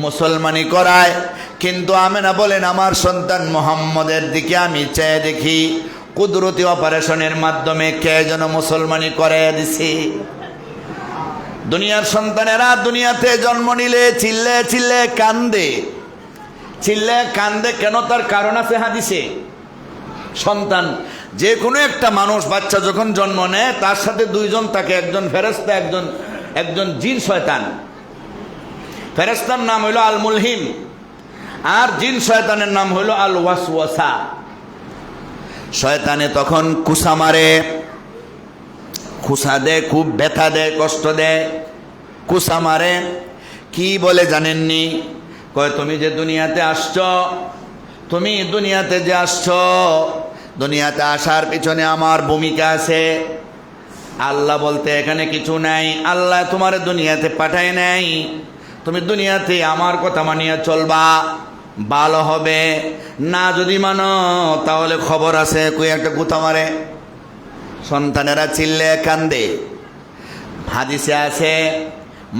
Speaker 1: মুসলমানি করায়। কিন্তু আমেনা বলেন, আমার সন্তান মুহাম্মদের দিকে আমি চেয়ে দেখি, কুদরতি অপারেশনের মাধ্যমে কে যেন মুসলমানি করে দিছে। দুনিয়ার সন্তানেরা দুনিয়াতে জন্ম নিলে চিল্লে চিল্লে কান্দে। চিল্লে কান্দে কেন? তার কারণ আছে হাদিসে। সন্তান, যে কোনো একটা মানুষ, বাচ্চা যখন জন্ম নেয়, তার সাথে দুইজন থাকে, একজন ফেরেশতা, একজন জিন শয়তান। ফেরেশতার নাম হইল আল মুলহিম, আর জিন শয়তানের নাম হইল আল ওয়াসওয়াসা। শয়তানে তখন কুসা মারে, খুসা দেয়, খুব ব্যথা দেয়, কষ্ট দেয়, কুসা মারে। কি বলে জানেননি? কয়, তুমি যে দুনিয়াতে আসছ, তুমি দুনিয়াতে যে আসছ, দুনিয়াতে আসার পিছনে আমার ভূমিকা আছে। আল্লাহ বলতে এখানে কিছু নাই, আল্লাহ তোমার দুনিয়াতে পাঠায় নাই। তুমি দুনিয়াতে আমার কথা মানিয়া চলবা, ভালো হবে। না যদি মানো তাহলে খবর আছে, কই একটা গুতা মারে। সন্তানেরা চিল্লে কান্দে। হাদিসে আছে,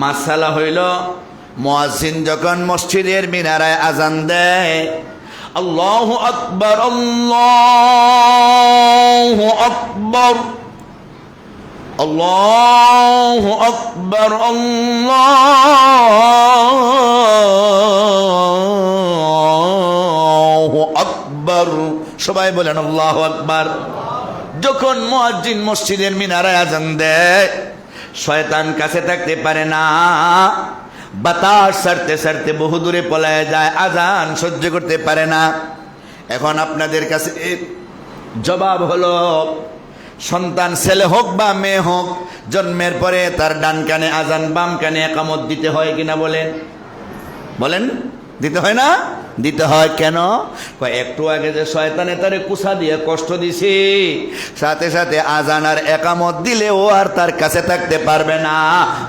Speaker 1: মাসালা হইল, মুয়াজ্জিন যখন মসজিদের মিনারায় আজান দেয়, আল্লাহু আকবার, আল্লাহু আকবার, আল্লাহু আকবার, আল্লাহু আকবার। সবাই বলেন আল্লাহু আকবার। যখন মুয়াজ্জিন মসজিদের মিনারায় আজান দেয়, শয়তান কাছে থাকতে পারে না, বাতাস সারতে সারতে বহু দূরে পলায় যায়, আজান সহ্য করতে পারে না। এখন আপনাদের কাছে জবাব হলো, সন্তান ছেলে হোক বা মেয়ে হোক, জন্মের পরে তার ডান কানে আজান, বাম কানে একামত দিতে হয় কিনা? বলেন বলেন, দিতে হয় না? দিতে হয়। কেন? একটু আগে যে শয়তানে তারে কুসা দিয়ে কষ্ট দিছি, সাথে সাথে আজান আর একামত দিলে ও আর তার কাছে থাকতে পারবে না,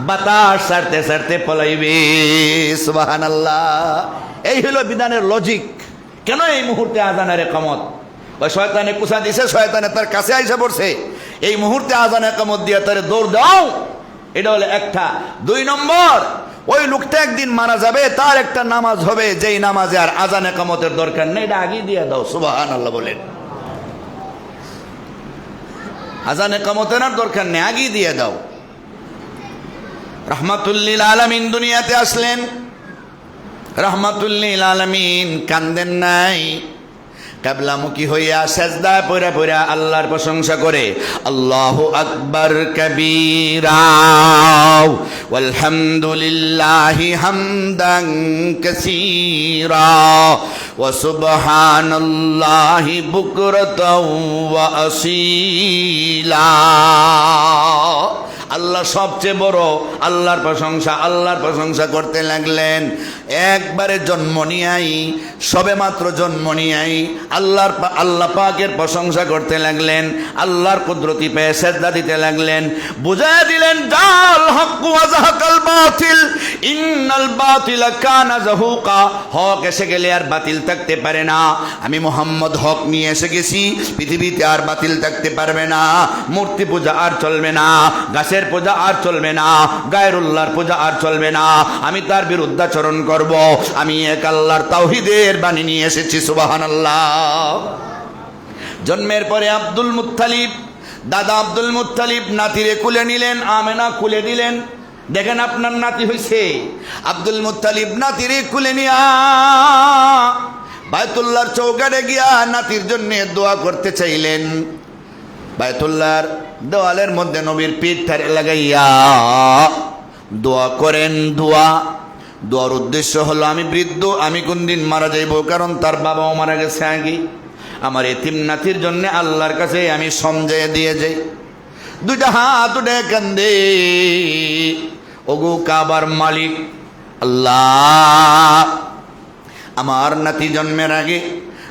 Speaker 1: বাতাস সারতে সারতে পলাইবে। সুবহানাল্লাহ। এই হলো বিধানের লজিক। কেন এই মুহূর্তে আজান আর একামত? শয়তানে কুসা দিছে, শয়তানে তার কাছে আইসা পড়ছে, এই মুহূর্তে আজান একামত দিয়ে তারে দৌড় দাও। এটা হলো একটা। 2 নম্বর, ওই লোকটা একদিন মারা যাবে, তার একটা নামাজ হবে, যেই নামাজে আর আজান একামতের দরকার নেই, এটা আগে দিয়ে দাও। সুবহানাল্লাহ বলেন। আজান একামতের আর দরকার নেই, আগে দিয়ে দাও। রাহমাতুল লিল আলামিন দুনিয়াতে আসলেন। রাহমাতুল লিল আলামিন কান্দেন নাই, কিবলামুখী হইয়া সেজদায় পড়ে পড়ে আল্লাহর প্রশংসা করে আল্লাহু আকবার কাবীরা ওয়ালহামদুলিল্লাহি হামদান কাসীরা ওয়া সুবহানাল্লাহি বুকরাতাও ওয়া আসীলা। আল্লাহ সবচেয়ে বড়, আল্লাহর প্রশংসা করতে লাগলেন। একবারে জন্ম নিয়াই, সবে মাত্র জন্ম নিয়াই আল্লাহ পাকের প্রশংসা করতে লাগলেন, আল্লাহর কুদরতি পেয়ে সেজদা দিতে লাগলেন। বুঝায় দিলেন জাল হক ওয়া যাহাকাল বাতিল ইন্নাল বাতিলা কানা যাহুকা। হক এসে গেলে আর বাতিল থাকতে পারে না। আমি মুহাম্মদ হক নিয়ে এসে গেছি, পৃথিবীতে আর বাতিল থাকতে পারবে না। মূর্তি পূজা আর চলবে না, গাছের পূজা আর চলবে না, গায়রুল্লাহর পূজা আর চলবে না। আমি তার বিরুদ্ধাচরণ করব। আমি এক আল্লাহর তাওহীদের বাণী নিয়ে এসেছি। সুবহানাল্লাহ। জন্মের পরে আব্দুল মুত্তালিব, দাদা আব্দুল মুত্তালিব নাতিরে কুলে নিলেন, আমেনা কুলে দিলেন। দেখেন আপনার নাতি হইছে। আব্দুল মুত্তালিব নাতিরে কুলে নিয়া বায়তুল্লাহর চৌকাঠে গিয়া নাতির জন্য দোয়া করতে চাইলেন। বায়তুল্লাহর দেওয়ালের মধ্যে নবীর পিঠ ঠারে লাগাইয়া দোয়া করেন। দোয়ার উদ্দেশ্য হলো আমি বৃদ্ধ, আমি কোন দিন মারা যাইব, কারণ তার বাবাও মারা গেছে আগে। আমার এতিম নাতির জন্য আল্লাহর কাছে আমি সমঝে দিয়ে যাই। দুইটা হাত উঠে কান্দে, ওগো কাবার মালিক আল্লাহ, আমার নাতি জন্মের আগে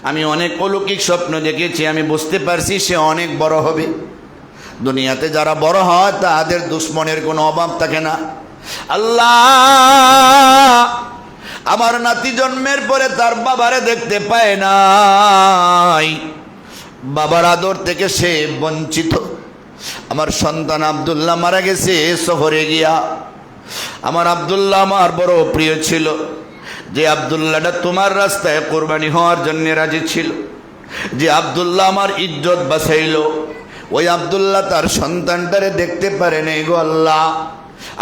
Speaker 1: আমি অনেক অলৌকিক স্বপ্ন দেখেছি। আমি বুঝতে পারছি সে অনেক বড় হবে। দুনিয়াতে যারা বড় হয় তাদের দুশ্মনের কোনো অভাব থাকে না। আল্লাহ, আমার নাতি জন্মের পরে তার বাবারে দেখতে পায় নাই, বাবার আদর থেকে সে বঞ্চিত। আমার সন্তান আব্দুল্লাহ মারা গেছে সফরে গিয়া। আমার আব্দুল্লাহ আমার বড় প্রিয় ছিল, যে আব্দুল্লাহটা তোমার রাস্তায় কোরবানি হওয়ার জন্য রাজি ছিল, যে আব্দুল্লাহ আমার ইজ্জত বাঁচাইল, ওই আব্দুল্লাহ তার সন্তানটারে দেখতে পারে নাই গো আল্লাহ।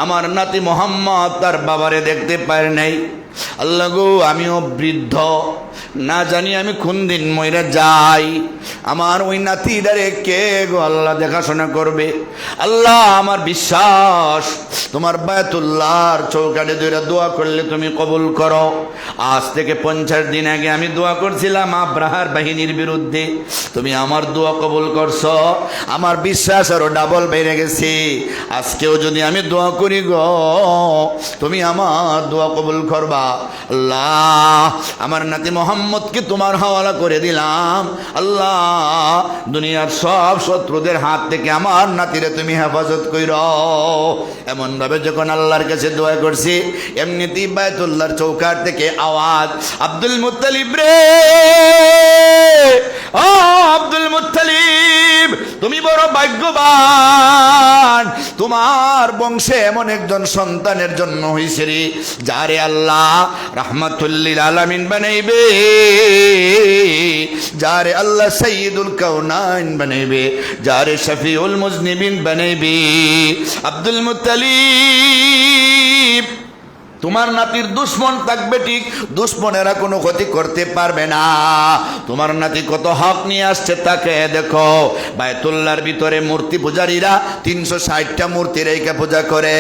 Speaker 1: আমার নাতি মোহাম্মদ তার বাবারে দেখতে পারে নাই। আল্লাহ গো, আমিও বৃদ্ধ, না জানি আমি কোন দিন মইরা যাই। আমার ওই নাতিটারে কে গো আল্লাহ দেখাশোনা করবে? আল্লাহ, আমার বিশ্বাস তোমার বায়তুল্লাহর চৌকাঠে দুইটা দোয়া করলে তুমি কবুল করো। আজ থেকে 50 দিন আগে আমি দোয়া করছিলাম আব্রাহার বাহিনীর বিরুদ্ধে, তুমি আমার দোয়া কবুল করছো। আমার বিশ্বাস আরো ডাবল বেড়ে গেছে। আজকেও যদি আমি দোয়া করি গো, তুমি আমার দোয়া কবুল করবা। আল্লাহ, আমার নাতি মোহাম্মদকে তোমার হাওয়ালা করে দিলাম। আল্লাহ, দুনিয়ার সব শত্রুদের হাত থেকে আমার নাতিরে তুমি হেফাজত কইরো। এমন ভাবে যখন আল্লাহর কাছে দোয়া করছি, এমনিতেই বায়তুল্লাহর চৌকাঠ থেকে আওয়াজ, আব্দুল মুত্তালিব রে, ও আব্দুল মুত্তালিব, তুমি বড় ভাগ্যবান। তোমার বংশে এমন একজন সন্তানের জন্ম হইছে রে, যারে আল্লাহ রাহমাতুল লিল আলামিন বানাইবে, যারে আল্লাহ সাইয়্যিদুল কাউনাইন বানাইবে, যারে শফিউল মুজনিবিন বানাইবে। আব্দুল মুত্তালিব, তোমার নাতির দুশ্মন থাকবে ঠিক, দুশ্মনেরা কোনো ক্ষতি করতে পারবে না। তোমার নাতি কত হক নিয়ে আসছে তাকে দেখো। বায়তুল্লাহর ভিতরে মূর্তি পূজারীরা 360টা মূর্তি রেখে পূজা করে,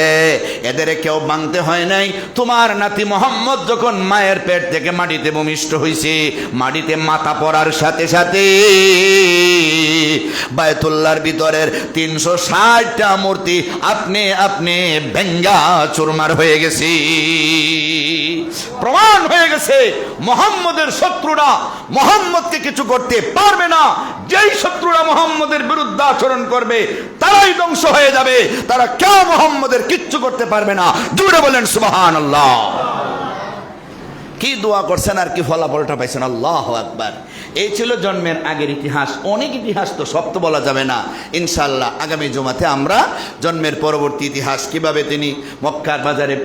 Speaker 1: এদের কেউ ভাঙতে হয় নাই। তোমার নাতি মোহাম্মদ যখন মায়ের পেট থেকে মাটিতে ভূমিষ্ঠ হয়েছে, মাটিতে মাথা পড়ার সাথে সাথে বায়তুল্লাহর ভিতরের 360টা মূর্তি আপনি আপনি ভেঙ্গা চুরমার হয়ে গেছে। প্রমাণ হয়ে গেছে মুহাম্মদের শত্রুরা মুহাম্মদকে কিছু করতে পারবে না। যেই শত্রুরা মুহাম্মদের বিরুদ্ধে আচরণ করবে তারাই ধ্বংস হয়ে যাবে, তারা কেউ মুহাম্মদের কিচ্ছু করতে পারবে না। জোরে বলেন সুবহানাল্লাহ। কি দোয়া করছেন আর কি ফলাফলটা পাইছেন, আল্লাহু আকবার। এই ছিল জন্মের আগের ইতিহাস। অনেক ইতিহাস তো সব তো বলা যাবে না। ইনশাআল্লাহ আগামী জুমাতে আমরা জন্মের পরবর্তী ইতিহাস, কিভাবে তিনি মক্কার বাজারে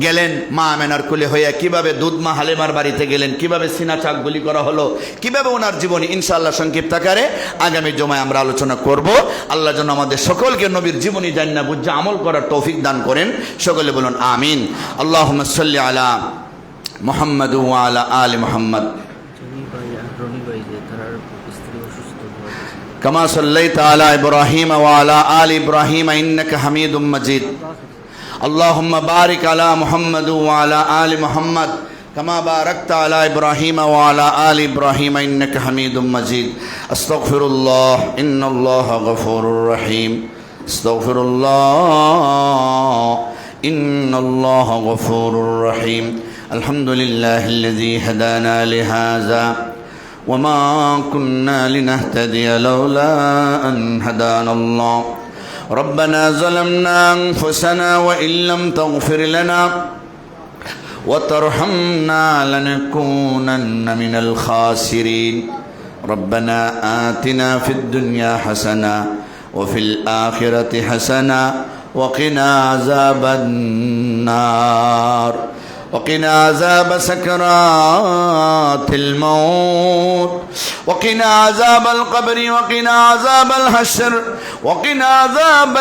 Speaker 1: গেলেন মা আমেনার কোলে হইয়া, কিভাবে দুধ মা হালেমার বাড়িতে গেলেন, কিভাবে সিনা চাক গুলি করা হলো, কিভাবে ওনার জীবনী, ইনশাআল্লাহ সংক্ষিপ্ত আকারে আগামী জমায় আমরা আলোচনা করব। আল্লাহ যেন আমাদের সকলকে নবীর জীবনী জান্না বুঝে আমল করার তৌফিক দান করেন। সকলে বলুন আমিন। আল্লাহুম্মা সাল্লি আলা মুহাম্মাদ ওয়া আলা আলি মুহাম্মাদ। كما صليت على إبراهيم وعلى آل إبراهيم إنك حميد مجيد اللهم بارك على محمد وعلى آل محمد كما باركت على إبراهيم وعلى آل إبراهيم إنك حميد مجيد أستغفر الله إن الله غفور رحيم أستغفر الله إن الله غفور رحيم الحمد لله الذي هدانا لهذا وما كنا لنهتدي لولا أن هدانا الله ربنا ظلمنا أنفسنا وإن لم تغفر لنا وترحمنا لنكونن من الخاسرين ربنا آتنا في الدنيا حسنة وفي الآخرة حسنة وقنا عذاب النار وقنا عذاب سكرات الموت وقنا عذاب القبر وقنا عذاب الحشر وقنا عذاب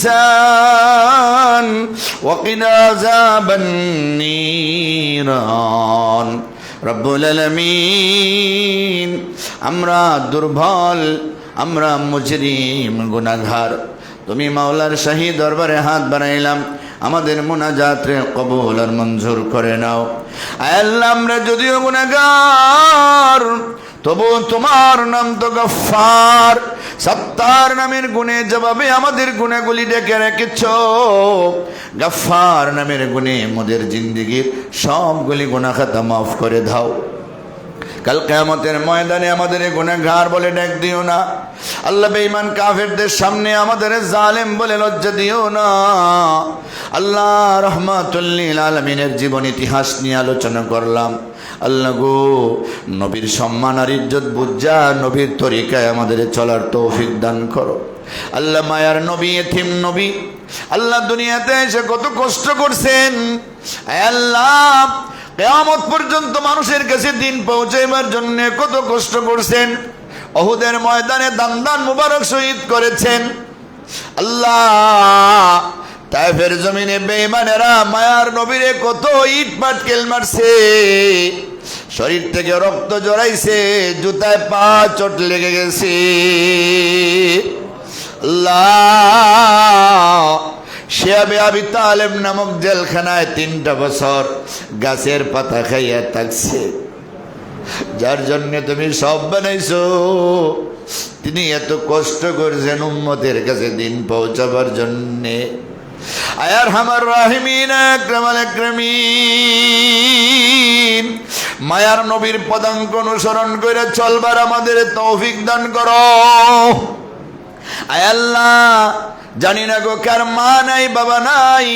Speaker 1: الميزان وقنا عذاب النيران رب العالمين আমরা দুর্বল আমরা মুজরিম গুনাহগার তুমি মাওলার শাহী দরবারে হাত বাড়াইলাম আমাদের মুনাজাতে কবুল আর মঞ্জুর করে নাও আয় আল্লাহ আমরা যদিও গুনাহগার তবু তোমার নাম তো গফফার সত্তার নামের গুণে জবাবে আমাদের গুনাহগুলি ডেকে রেখেছো গফফার নামের গুণে আমাদের জিন্দেগীর সবগুলি গুনাহ খাতা মাফ করে দাও কাল কিয়ামতের ময়দানে আমাদের গুনাহগার বলে ডাক দিও না আল্লাহ বেঈমান কাফেরদের সামনে আমাদের জালেম বলে লজ্জা দিও না আল্লাহ রহমাতুল লিল আলামিনের জীবন ইতিহাস নিয়ে আলোচনা করলাম আল্লাহ গো নবীর সম্মান আর ইজ্জত বুঝা নবীর তরিকায় আমাদের চলার তৌফিক দান করো আল্লাহ মায়ার নবী এতিম নবী আল্লাহ দুনিয়াতে এসে কত কষ্ট করছেন আল্লাহ কিয়ামত পর্যন্ত মানুষের কাছে দিন পৌঁছাইবার জন্য কত কষ্ট করছেন উহুদের ময়দানে দান মুবারক শহীদ করেছেন আল্লাহ তায়েফের জমিনে বেঈমানেরা মায়ার নবীরে কত ইট পাটকেল মারছে শরীর থেকে রক্ত জড়াইছে জুতায় পা চোট লেগে গেছে আল্লাহ শিয়াবে আবি তালেব নামক জেলখানায় 3টা বছর গাছের পাতা খাইয়া থাকছে যার জন্য তুমি সব বানাইছো তিনি এত কষ্ট করছেন উম্মতের কাছে দিন পৌঁছাবার জন্যে আয়ার হামার রাহিমিন আকরামাল আকরামিন মায়ার নবীর পদাঙ্ক অনুসরণ করে চলবার আমাদের তৌফিক দান করো আয় আল্লাহ জানি না গো কার মা নাই বাবা নাই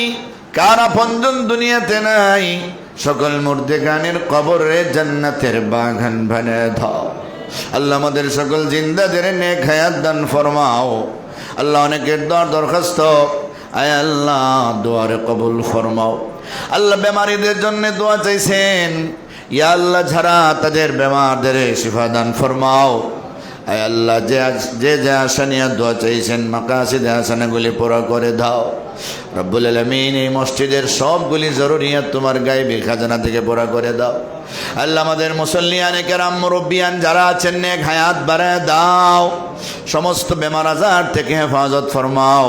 Speaker 1: কার আপনজন দুনিয়াতে নাই সকল মুর্দেগানের কবরে জান্নাতের বাগান বানিয়ে দাও আল্লাহ আমাদের সকল জিন্দাদের নেক হায়াত দান ফরমাও আল্লাহ অনেকের দরখাস্ত আয় আল্লাহ দোয়ারে কবুল ফরমাও আল্লাহ বেমারিদের জন্য দোয়া চাইছেন ইয়া আল্লাহ যারা তাদের বেমারদের শিফা দান ফরমাও আয় আল্লাহ যে আশা নিয়ে দোয়া চাইছেন মাকাসিদে হাসানাগুলি পুরা করে দাও রব্বুল আলামিন এই মসজিদের সবগুলি জরুরিয়াত তোমার গায়বী খাজানা থেকে পুরা করে দাও আল্লাহ আমাদের মুসল্লিয়ানে কেরাম মুরব্বিয়ান যারা আছেন নেক হায়াত বাড়ায় দাও সমস্ত বেমার আজার থেকে হেফাজত ফরমাও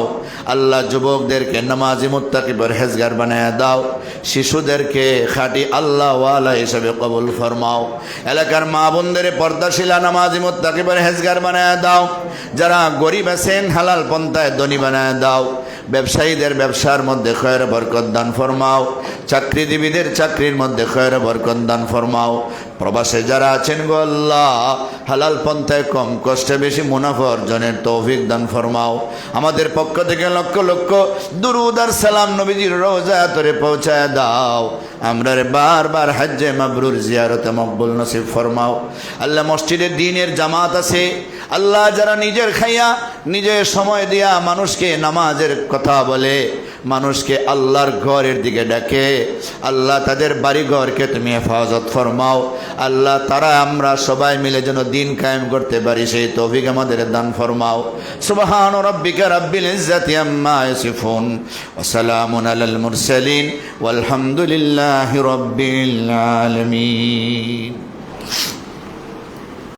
Speaker 1: আল্লাহ যুবকদেরকে নামাজি মুত্তাকি পরহেজগার বানায় দাও শিশুদেরকে খাঁটি আল্লাহ ওয়ালা হিসেবে কবুল ফরমাও এলাকার মা বোনদের পর্দাশীলা নামাজি মুত্তাকি পরহেজগার বানায় দাও যারা গরিব আছেন হালাল পন্থায় ধনী বানায় দাও ব্যবসায়ীদের ব্যবসার মধ্যে খয়র বরকত দান ফরমাও চাকরিজীবীদের চাকরির মধ্যে খয়র বরকত দান ফরমাও প্রবাসে যারা আছেন গো আল্লাহ হালাল পন্থায় কম কষ্টে বেশি মুনাফা অর্জনের তৌফিক দান ফরমাও আমাদের পক্ষ থেকে লক্ষ লক্ষ দুরুদ আর সালাম নবীজির রওজা তরে পৌঁছায় দাও আমরা বারবার হজ্জে মাবরুর জিয়ারতে মকবুল নসিব ফরমাও আল্লাহ মসজিদের দ্বীনের জামাত আছে আল্লাহ যারা নিজের খাইয়া নিজের সময় দিয়া মানুষকে নামাজের কথা বলে মানুষকে আল্লাহর ঘরের দিকে ডাকে আল্লাহ তাদের বাড়ি ঘরকে তুমি হেফাজত ফরমাও আল্লাহ তারা আমরা সবাই মিলে যেন দিন কায়েম করতে পারি সেই তৌফিক আমাদের দান ফরমাও সুবহান রাব্বিকা রাব্বিল ইজ্জাতি আম্মা ইয়াসিফুন ওয়া সালামুন আলাল মুরসালিন ওয়াল হামদুলিল্লাহি রাব্বিল আলামিন।